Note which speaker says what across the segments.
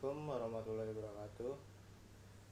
Speaker 1: Assalamualaikum warahmatullahi wabarakatuh.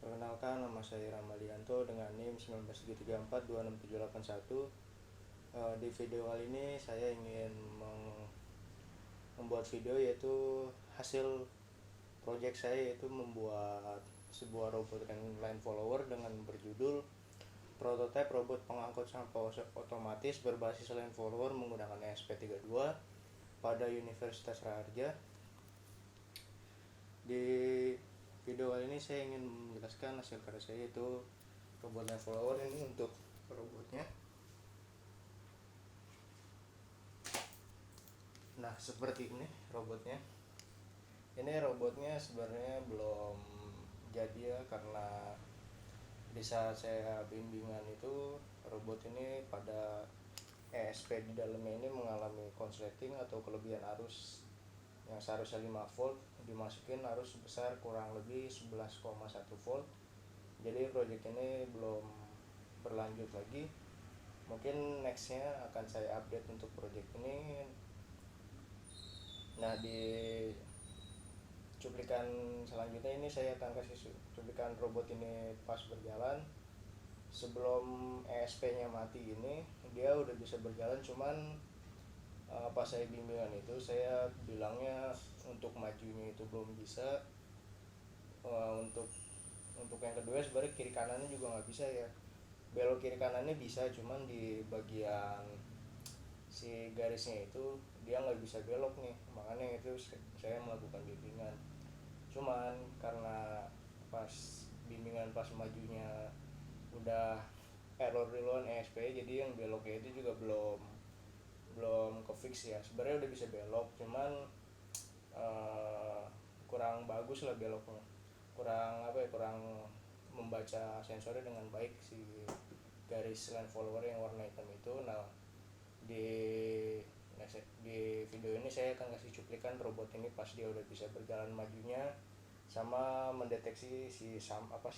Speaker 1: Perkenalkan, nama saya Ramalianto dengan NIM 19342671. Di video kali ini saya ingin membuat video yaitu hasil project saya, yaitu membuat sebuah robot line follower dengan berjudul prototipe robot pengangkut sampah otomatis berbasis line follower menggunakan ESP32 pada Universitas Raharja. Di video kali ini saya ingin menjelaskan hasil karya saya, yaitu robot line follower. Ini untuk robotnya. Nah, seperti ini robotnya. Ini robotnya sebenarnya belum jadi ya, karena di saat saya bimbingan itu robot ini pada ESP di dalamnya ini mengalami konsleting atau kelebihan arus yang seharusnya 5 volt dimasukin arus sebesar kurang lebih 11,1 volt. Jadi project ini belum berlanjut lagi. Mungkin nextnya akan saya update untuk project ini. Nah, di cuplikan selanjutnya ini saya akan kasih cuplikan robot ini pas berjalan. Sebelum ESP-nya mati ini dia udah bisa berjalan, cuman pas saya bimbingan itu saya bilangnya untuk majunya itu belum bisa. Untuk yang kedua sebenarnya kiri kanannya juga nggak bisa ya. Belok kiri kanannya bisa, cuman di bagian si garisnya itu dia nggak bisa belok nih, makanya itu saya melakukan bimbingan. Cuman karena pas bimbingan pas majunya udah error duluan ESP, jadi yang beloknya itu juga belum ke fix ya. Sebenarnya udah bisa belok, cuman kurang bagus lah beloknya, kurang membaca sensornya dengan baik si garis line follower yang warna hitam itu. Nah, di video ini saya akan kasih cuplikan robot ini pas dia udah bisa berjalan majunya, sama mendeteksi si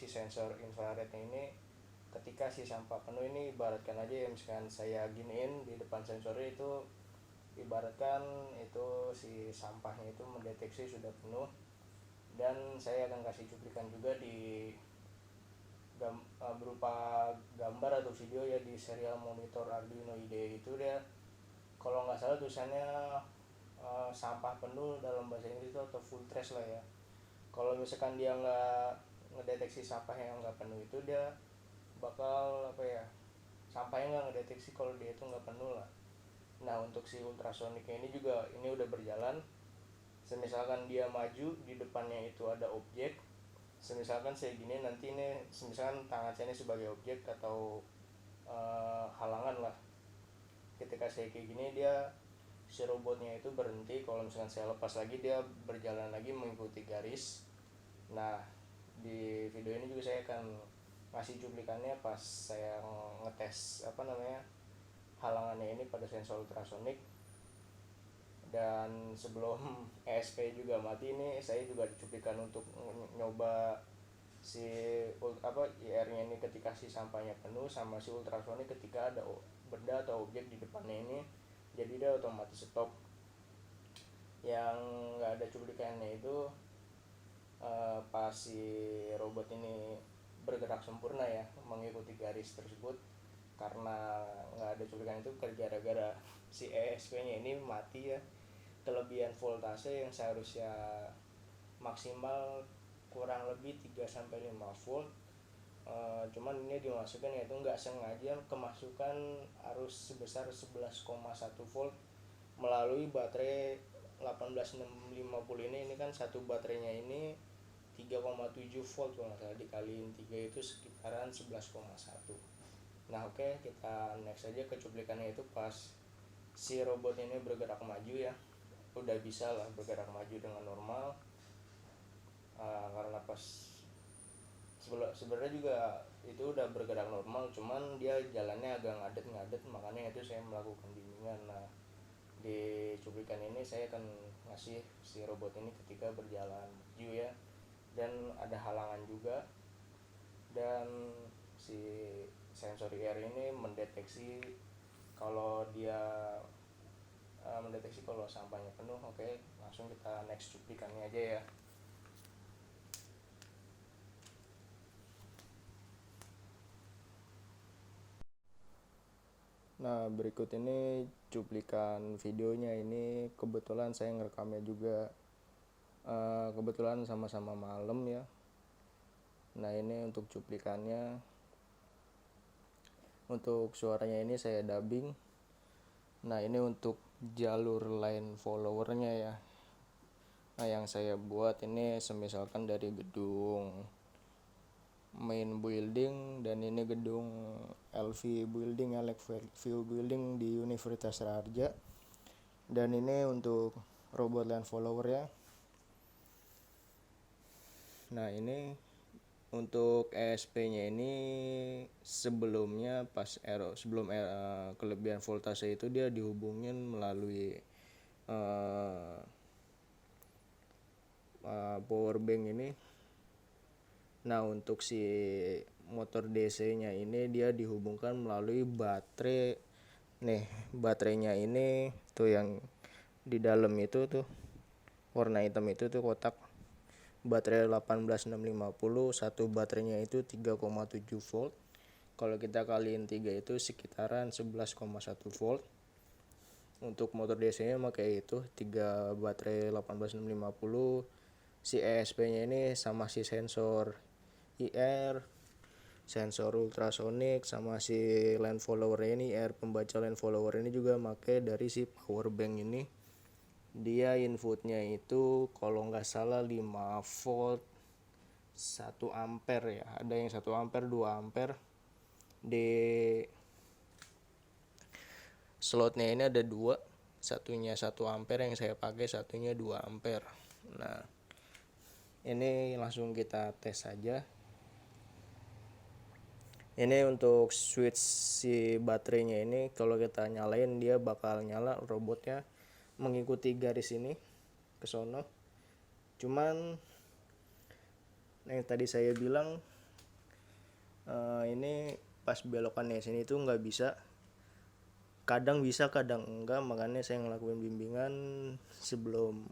Speaker 1: sensor infrarednya ini ketika si sampah penuh. Ini ibaratkan aja ya, misalkan saya giniin di depan sensornya itu, ibaratkan itu si sampahnya itu mendeteksi sudah penuh. Dan saya akan kasih cuplikan juga di berupa gambar atau video ya, di serial monitor Arduino IDE. Itu dia kalau nggak salah tulisannya sampah penuh dalam bahasa Inggris itu, atau full trash lah ya. Kalau misalkan dia nggak ngedeteksi sampah yang nggak penuh itu, dia bakal sampahnya nggak ngedeteksi kalau dia itu nggak penuh lah. Nah, untuk si ultrasoniknya ini juga ini udah berjalan. Semisalkan dia maju, di depannya itu ada objek. Semisalkan saya gini, nanti ini semisalkan tangan saya ini sebagai objek atau halangan lah. Ketika saya kayak gini, si robotnya itu berhenti. Kalau misalkan saya lepas lagi, dia berjalan lagi mengikuti garis. Nah, di video ini juga saya akan ngasih cuplikannya pas saya ngetes halangannya ini pada sensor ultrasonik. Dan sebelum ESP juga mati ini, saya juga dicuplikan untuk nyoba si IR-nya ini ketika si sampahnya penuh, sama si ultrasonik ketika ada benda atau objek di depannya ini. Jadi dia otomatis stop. Yang nggak ada cuplikannya itu pas si robot ini bergerak sempurna ya, mengikuti garis tersebut. Karena nggak ada cuplikan itu gara-gara si ESP-nya ini mati ya. Kelebihan voltase yang seharusnya maksimal kurang lebih 3-5 volt, cuman ini dimasukin yaitu nggak sengaja kemasukan arus sebesar 11,1 volt melalui baterai 18650 ini kan satu baterainya ini 3,7 volt, kalau nggak salah dikaliin 3 itu sekitaran 11,1. Nah, oke, kita next aja ke cuplikannya itu pas si robot ini bergerak maju ya. Udah bisa lah bergerak maju dengan normal. Karena pas sebenarnya juga itu udah bergerak normal, cuman dia jalannya agak ngadet, makanya itu saya melakukan bimbingan. Nah, di cuplikan ini saya akan ngasih si robot ini ketika berjalan maju ya, dan ada halangan juga. Dan si sensor IR ini mendeteksi kalau mendeteksi kalau sampahnya penuh. Oke, langsung kita next cuplikannya aja ya. Nah, berikut ini cuplikan videonya. Ini kebetulan saya ngerekamnya juga kebetulan sama-sama malam ya. Nah, ini untuk cuplikannya. Untuk suaranya ini saya dubbing. Nah, ini untuk jalur line followernya ya. Nah, yang saya buat ini semisalkan dari gedung main building, dan ini gedung LV building ya, Lakeview building di Universitas Raharja. Dan ini untuk robot line follower ya. Nah, ini untuk ESP-nya ini sebelumnya sebelum kelebihan voltase itu dia dihubungin melalui power bank ini. Nah, untuk si motor DC-nya ini dia dihubungkan melalui baterai. Nih, baterainya ini tuh yang di dalam itu tuh warna hitam itu tuh kotak. Baterai 18650, satu baterainya itu 3,7 volt. Kalau kita kaliin 3 itu sekitaran 11,1 volt. Untuk motor DC-nya pakai itu 3 baterai 18650. Si ESP-nya ini sama si sensor IR, sensor ultrasonik, sama si line follower ini, IR pembaca line follower ini juga pakai dari si power bank ini. Dia inputnya itu kalau nggak salah 5 volt 1 ampere ya, ada yang 1 ampere 2 ampere. Di slotnya ini ada dua, satunya 1 ampere yang saya pakai, satunya 2 ampere. Nah, ini langsung kita tes saja. Ini untuk switch si baterainya ini, kalau kita nyalain dia bakal nyala, robotnya mengikuti garis ini ke sono. Cuman yang tadi saya bilang ini pas belokannya sini tuh nggak bisa, kadang bisa kadang enggak. Makanya saya ngelakuin bimbingan sebelum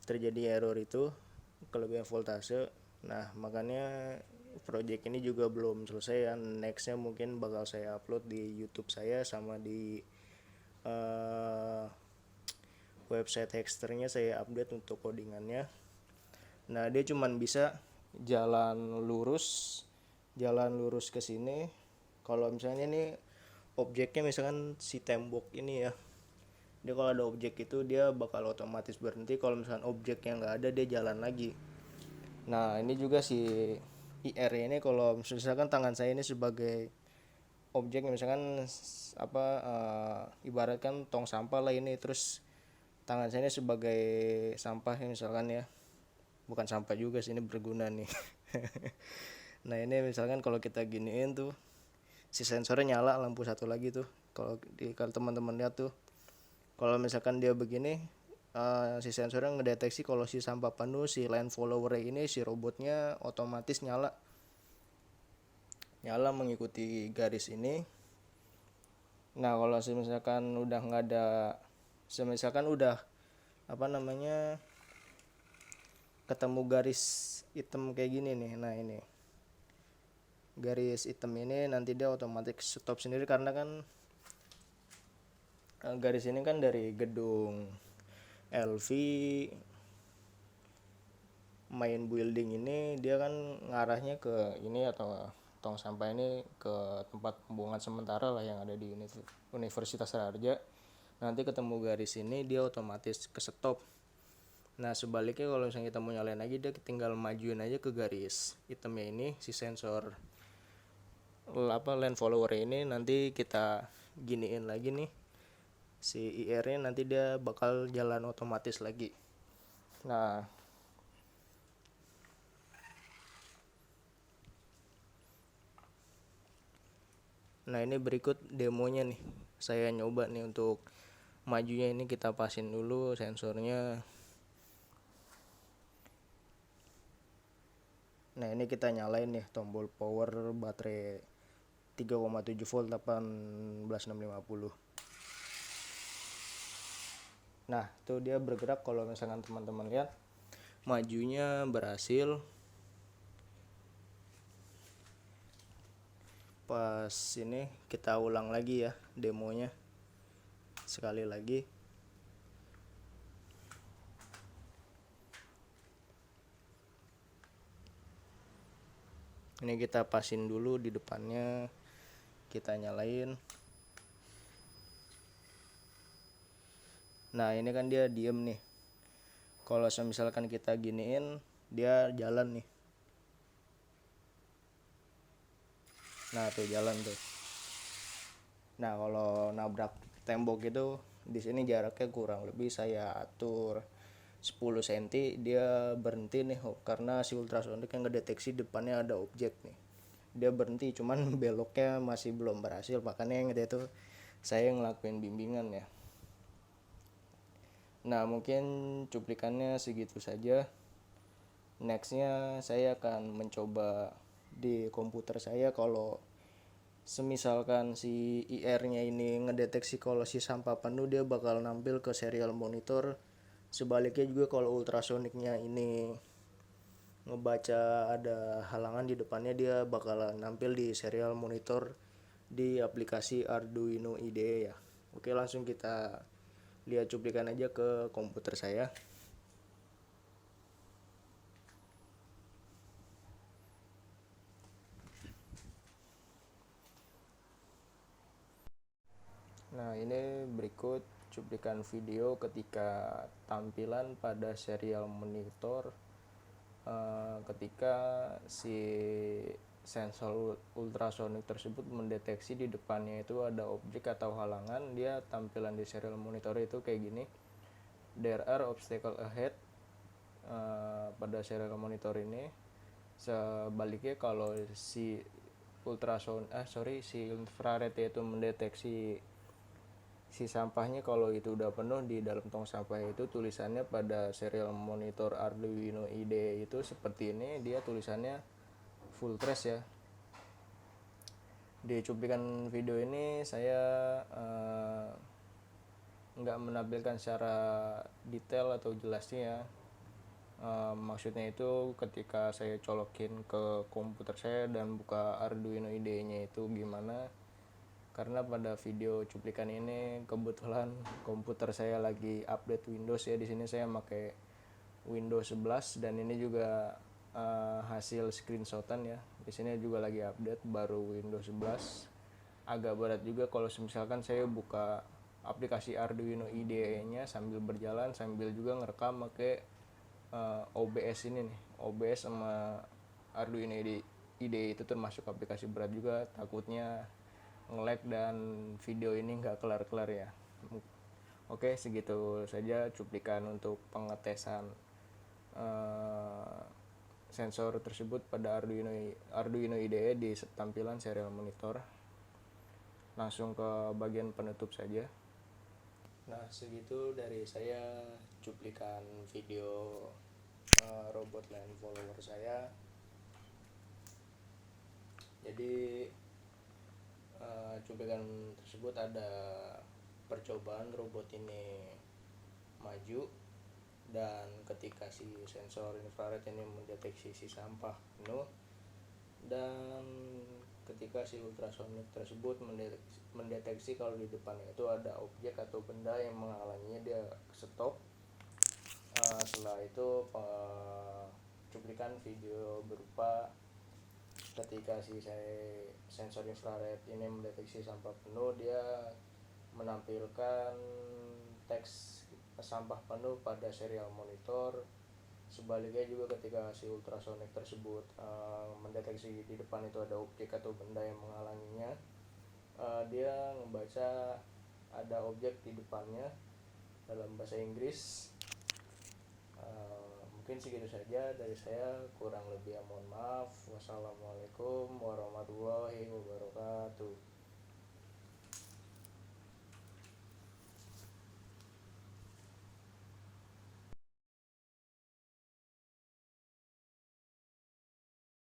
Speaker 1: terjadi error itu, kelebihan voltase. Nah, makanya project ini juga belum selesai ya. Nextnya mungkin bakal saya upload di YouTube saya sama di website Hexternya saya update untuk codingannya. Nah, dia cuman bisa jalan lurus ke sini. Kalau misalnya ini objeknya misalkan si tembok ini ya, dia kalau ada objek itu dia bakal otomatis berhenti. Kalau misalkan objeknya nggak ada, dia jalan lagi. Nah, ini juga si IR ini, kalau misalkan tangan saya ini sebagai objek, misalkan ibaratkan tong sampah lah ini, terus tangan saya ini sebagai sampah misalkan ya, bukan sampah juga sih, ini berguna nih. Nah, ini misalkan kalau kita giniin tuh si sensornya nyala, lampu satu lagi tuh. Kalau teman-teman lihat tuh, kalau misalkan dia begini, si sensornya ngedeteksi kalau si sampah penuh, si line follower ini, si robotnya otomatis nyala mengikuti garis ini. Nah, kalau misalkan udah nggak ada, misalkan udah ketemu garis hitam kayak gini nih. Nah, ini garis hitam ini nanti dia otomatis stop sendiri, karena kan garis ini kan dari gedung LV main building ini, dia kan ngarahnya ke ini atau tong sampah ini ke tempat pembuangan sementara lah yang ada di Universitas Raharja. Nanti ketemu garis ini dia otomatis ke stop. Nah, sebaliknya kalau misalnya kita mau nyalain lagi, dia tinggal majuin aja ke garis hitamnya ini, si sensor line follower ini. Nanti kita giniin lagi nih si IR nya, nanti dia bakal jalan otomatis lagi. Nah, ini berikut demonya nih. Saya nyoba nih untuk majunya ini, kita pasin dulu sensornya. Nah, ini kita nyalain nih tombol power baterai 3,7 volt 18650. Nah, tuh dia bergerak. Kalau misalkan teman-teman lihat, majunya berhasil. Pas ini kita ulang lagi ya demonya sekali lagi. Ini kita pasin dulu di depannya, kita nyalain. Nah ini kan dia diem nih. Kalau misalkan kita giniin, dia jalan nih. Nah tuh jalan tuh. Nah kalau nabrak tembok itu di sini jaraknya kurang lebih saya atur 10 cm, dia berhenti nih karena si ultrasonik yang ngedeteksi depannya ada objek nih. Dia berhenti, cuman beloknya masih belum berhasil, makanya yang itu saya ngelakuin bimbingan ya. Nah mungkin cuplikannya segitu saja. Nextnya saya akan mencoba di komputer saya, kalau semisalkan si IR-nya ini ngedeteksi kalau si sampah penuh, dia bakal nampil ke serial monitor. Sebaliknya juga kalau ultrasoniknya ini ngebaca ada halangan di depannya, dia bakal nampil di serial monitor di aplikasi Arduino IDE ya. Oke, langsung kita lihat cuplikan aja ke komputer saya. Nah ini berikut cuplikan video ketika tampilan pada serial monitor ketika si sensor ultrasonik tersebut mendeteksi di depannya itu ada objek atau halangan. Dia tampilan di serial monitor itu kayak gini, there are obstacle ahead pada serial monitor ini. Sebaliknya kalau si si infrared itu mendeteksi si sampahnya, kalau itu udah penuh di dalam tong sampah itu, tulisannya pada serial monitor Arduino IDE itu seperti ini. Dia tulisannya full trace ya. Di cuplikan video ini saya nggak menampilkan secara detail atau jelasnya ya. Maksudnya itu ketika saya colokin ke komputer saya dan buka Arduino IDE-nya itu gimana, karena pada video cuplikan ini kebetulan komputer saya lagi update Windows ya. Di sini saya pakai Windows 11 dan ini juga hasil screenshotan ya. Di sini juga lagi update baru Windows 11. Agak berat juga kalau misalkan saya buka aplikasi Arduino IDE-nya sambil berjalan, sambil juga ngerekam pakai OBS ini nih. OBS sama Arduino IDE itu termasuk aplikasi berat juga, takutnya nge-lag dan video ini nggak kelar-kelar ya. Oke, segitu saja cuplikan untuk pengetesan sensor tersebut pada Arduino IDE di tampilan serial monitor. Langsung ke bagian penutup saja. Nah segitu dari saya cuplikan video robot line follower saya. Jadi cuplikan tersebut ada percobaan robot ini maju, dan ketika si sensor infrared ini mendeteksi si sampah penuh, dan ketika si ultrasonik tersebut mendeteksi kalau di depannya itu ada objek atau benda yang menghalanginya, dia stop. Setelah itu cuplikan video berupa ketika si sensor infrared ini mendeteksi sampah penuh, dia menampilkan teks sampah penuh pada serial monitor. Sebaliknya juga ketika si ultrasonik tersebut mendeteksi di depan itu ada objek atau benda yang menghalanginya, dia membaca ada objek di depannya dalam bahasa Inggris. Mungkin segitu saja dari saya, kurang lebih mohon maaf. Wassalamualaikum warahmatullahi wabarakatuh.